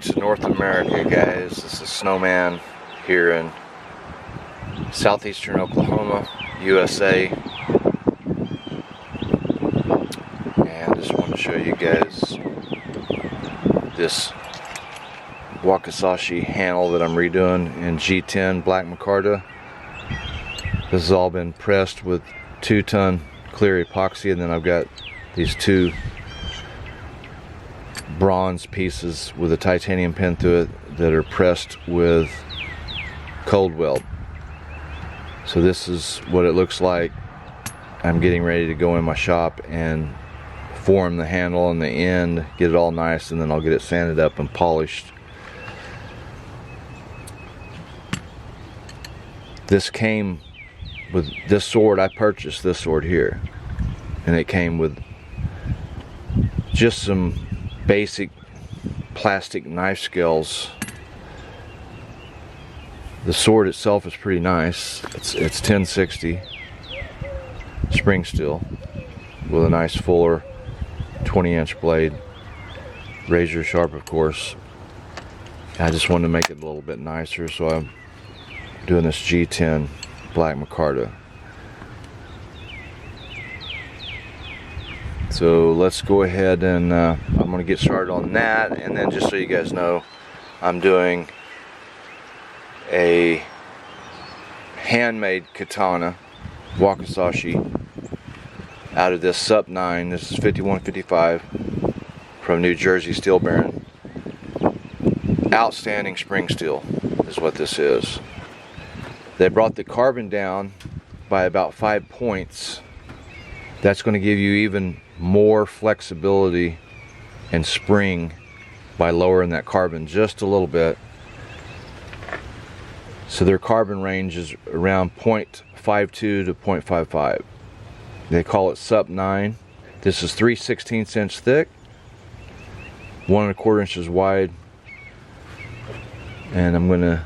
to North America, guys. This is Snowman here in southeastern Oklahoma, USA. And I just want to show you guys this Wakizashi handle that I'm redoing in G10 black micarta. This has all been pressed with 2-ton clear epoxy, and then I've got these 2 bronze pieces with a titanium pin through it that are pressed with cold weld. So this is what it looks like. I'm getting ready to go in my shop and form the handle and the end, get it all nice, and then I'll get it sanded up and polished. This came with this sword. I purchased this sword here, and it came with just some basic plastic knife scales. The sword itself is pretty nice. It's 1060 spring steel with a nice fuller 20-inch blade, razor sharp, of course. I just wanted to make it a little bit nicer, so I'm doing this G10 black micarta. So let's go ahead and I'm going to get started on that, and then just so you guys know, I'm doing a handmade katana Wakizashi out of this SUP 9. This is 5155 from New Jersey Steel Baron. Outstanding spring steel is what this is. They brought the carbon down by about 5 points. That's going to give you even more flexibility and spring by lowering that carbon just a little bit. So their carbon range is around 0.52 to 0.55. They call it SUP 9. This is 3/16 inch thick, 1 1/4 inches wide, and I'm gonna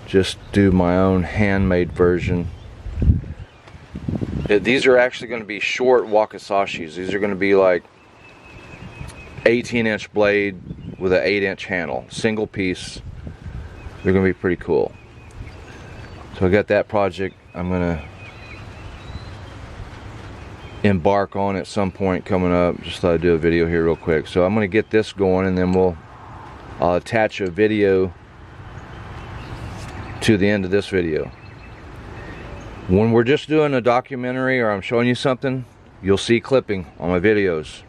just do my own handmade version. These are actually going to be short Wakizashis. These are going to be like 18-inch blade with an 8-inch handle, single piece. They're going to be pretty cool. So I got that project I'm going to embark on at some point coming up. Just thought I'd do a video here real quick. So I'm going to get this going, and then I'll attach a video to the end of this video. When we're just doing a documentary or I'm showing you something, you'll see clipping on my videos.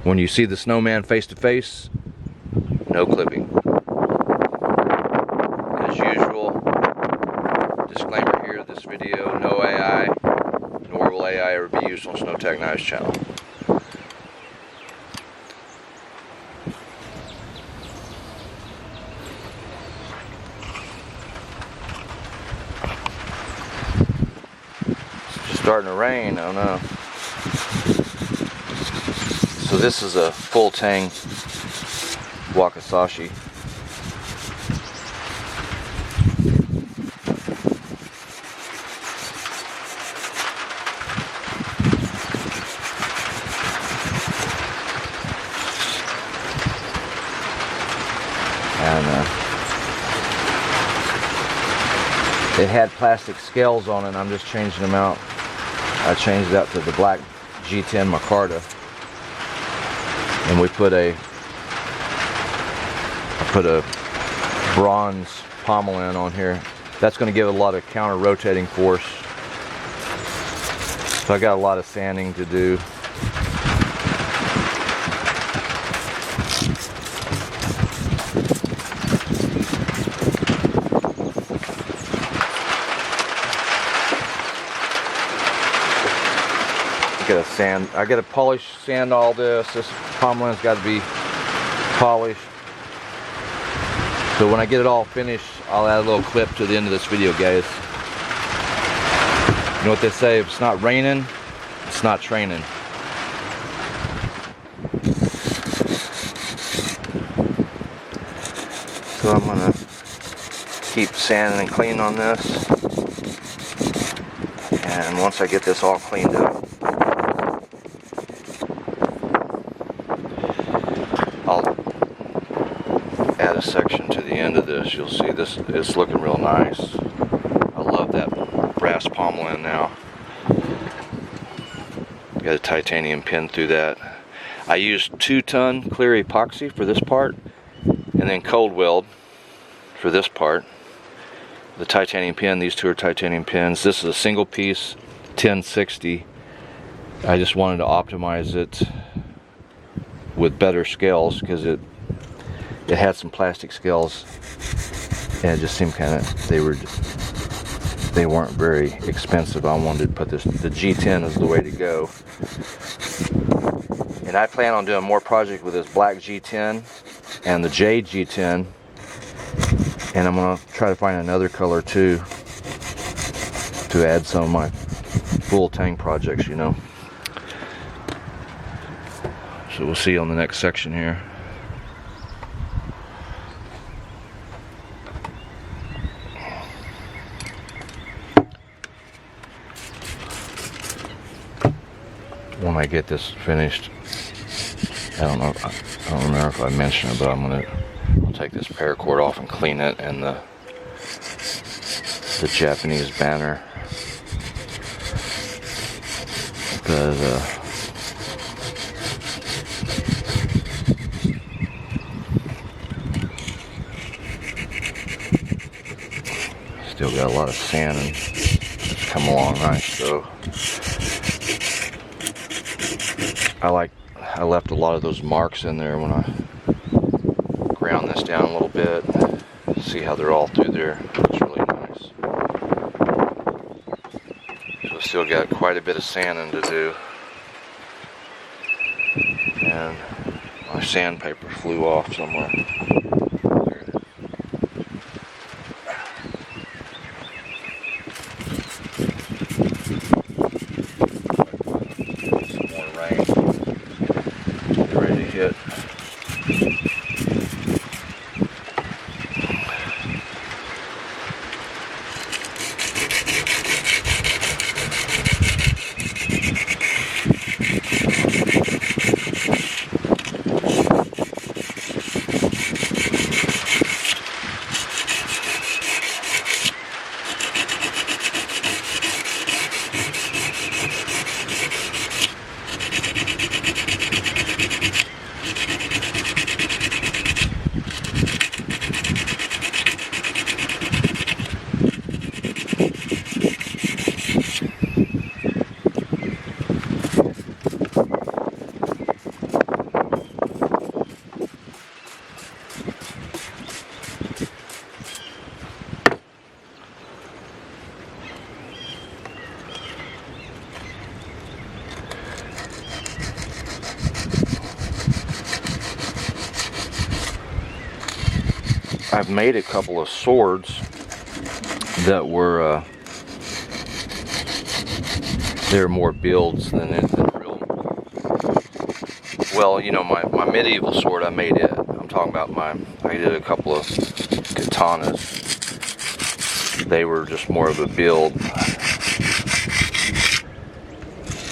When you see the snowman face to face, no clipping. As usual, disclaimer here, this video, no AI, nor will AI ever be used on Snow Tech Knives channel. Starting to rain, oh no. So this is a full tang Wakizashi. And it had plastic scales on it, and I'm just changing them out. I changed it out to the black G10 micarta, and I put a bronze pommel in on here. That's going to give it a lot of counter rotating force. So I got a lot of sanding to do. I gotta polish, sand all this. This pommelin's got to be polished. So when I get it all finished, I'll add a little clip to the end of this video, guys. You know what they say, if it's not raining, it's not training. So I'm gonna keep sanding and cleaning on this. And once I get this all cleaned up, dude, this is looking real nice. I love that brass pommel in now. Got a titanium pin through that. I used 2-ton clear epoxy for this part, and then cold weld for this part. The titanium pin, these two are titanium pins. This is a single piece 1060. I just wanted to optimize it with better scales because it had some plastic scales, and it just seemed kind of, they weren't very expensive. I wanted to put the G10 is the way to go. And I plan on doing more projects with this black G10 and the jade G10, and I'm gonna try to find another color too to add some of my full tang projects, you know. So we'll see you on the next section here. When I get this finished, I don't remember if I mentioned it, but I'll take this paracord off and clean it, and the Japanese banner, because still got a lot of sand and it's come along nice. So I left a lot of those marks in there when I ground this down a little bit. See how they're all through there. It's really nice. So still got quite a bit of sanding to do. And my sandpaper flew off somewhere. There it is. Some more rain. Get ready to hit. I've made a couple of swords that were they're more builds than real. Well, you know, my medieval sword, I made it. I'm talking about I did a couple of katanas. They were just more of a build.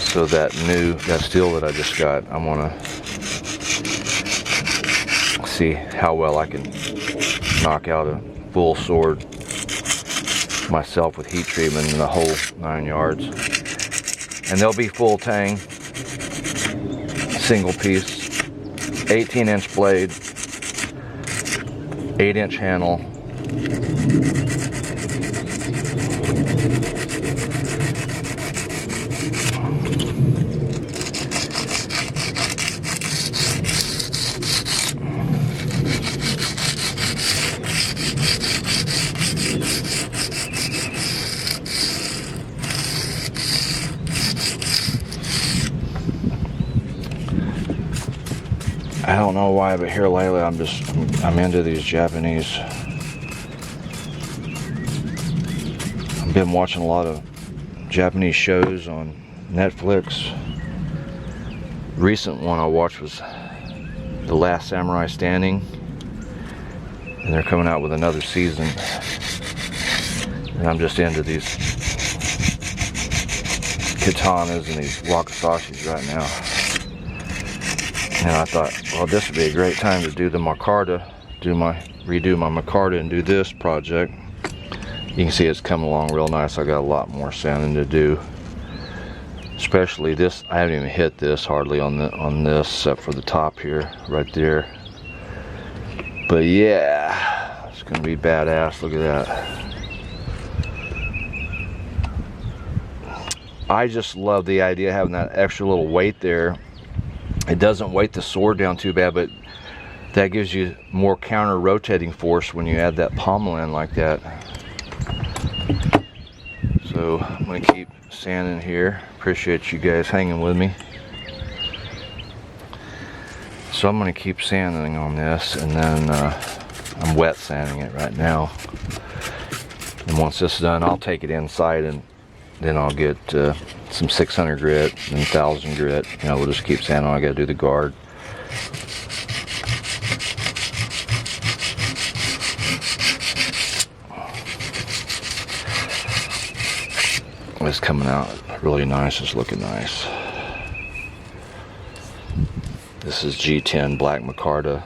So that steel that I just got, I want to see how well I can knock out a full sword myself with heat treatment and the whole 9 yards. And they'll be full tang, single piece, 18-inch blade, 8-inch handle. I don't know why, but here lately I'm into these Japanese. I've been watching a lot of Japanese shows on Netflix. Recent one I watched was The Last Samurai Standing, and they're coming out with another season. And I'm just into these katanas and these wakizashis right now. And I thought, well, this would be a great time to do the Makarta, do my redo my micarta and do this project. You can see it's coming along real nice. I got a lot more sanding to do. Especially this, I haven't even hit this hardly on this, except for the top here, right there. But yeah, it's gonna be badass. Look at that. I just love the idea of having that extra little weight there. It doesn't weight the sword down too bad, but that gives you more counter rotating force when you add that pommel in like that. So I'm gonna keep sanding here. Appreciate you guys hanging with me. So I'm gonna keep sanding on this, and then I'm wet sanding it right now. And once this is done, I'll take it inside, and then I'll get some 600 grit and 1000 grit. You know, we'll just keep sanding on. I gotta do the guard. It's coming out really nice. It's looking nice. This is G10 black micarta.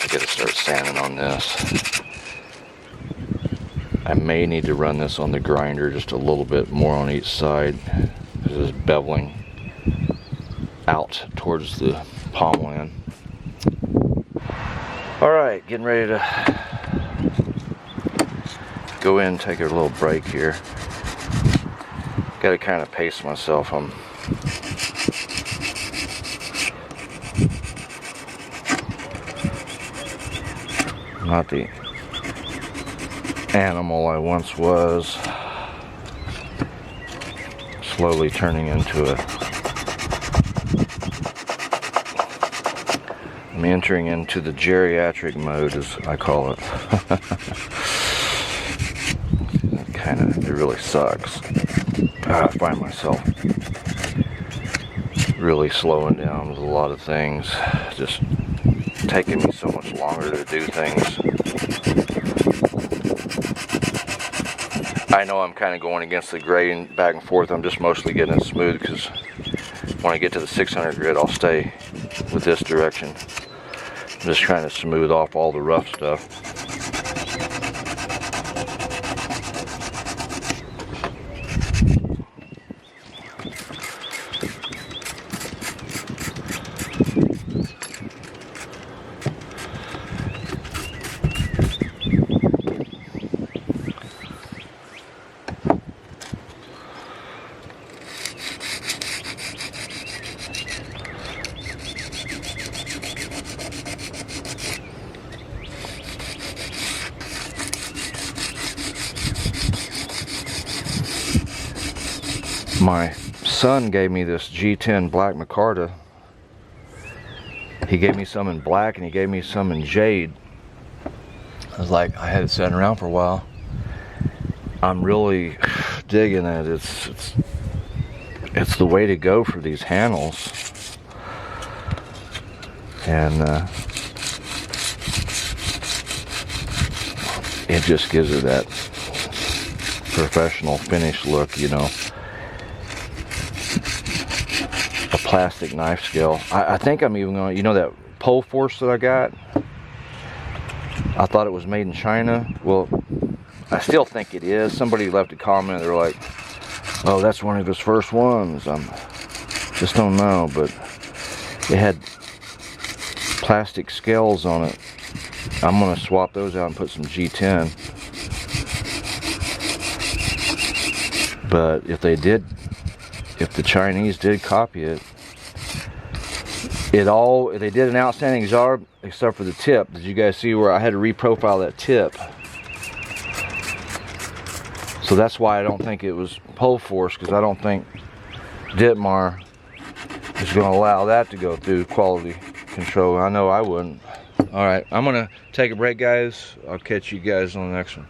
I gotta start sanding on this. I may need to run this on the grinder just a little bit more on each side. This is beveling out towards the pommel end. Alright, getting ready to go in and take a little break here. Gotta kind of pace myself. I'm not the animal I once was. Slowly turning into a... I'm entering into the geriatric mode, as I call it. It really sucks. I find myself really slowing down with a lot of things. Just taking me so much longer to do things. I know I'm kind of going against the grain back and forth. I'm just mostly getting it smooth, because when I get to the 600 grit, I'll stay with this direction. I'm just trying to smooth off all the rough stuff. My son gave me this G10 black micarta. He gave me some in black and he gave me some in jade. I was like, I had it sitting around for a while. I'm really digging it. It's the way to go for these handles. And it just gives it that professional finished look, you know. A plastic knife scale. I think I'm even going to, you know, that pole force that I got? I thought it was made in China. Well, I still think it is. Somebody left a comment. They were like, oh, that's one of his first ones. Just don't know, but it had plastic scales on it. I'm going to swap those out and put some G10. But if they did, if the Chinese did copy it, they did an outstanding job except for the tip. Did you guys see where I had to reprofile that tip? So that's why I don't think it was pole force, because I don't think Ditmar is going to allow that to go through quality control. I know I wouldn't. Alright, I'm going to take a break, guys. I'll catch you guys on the next one.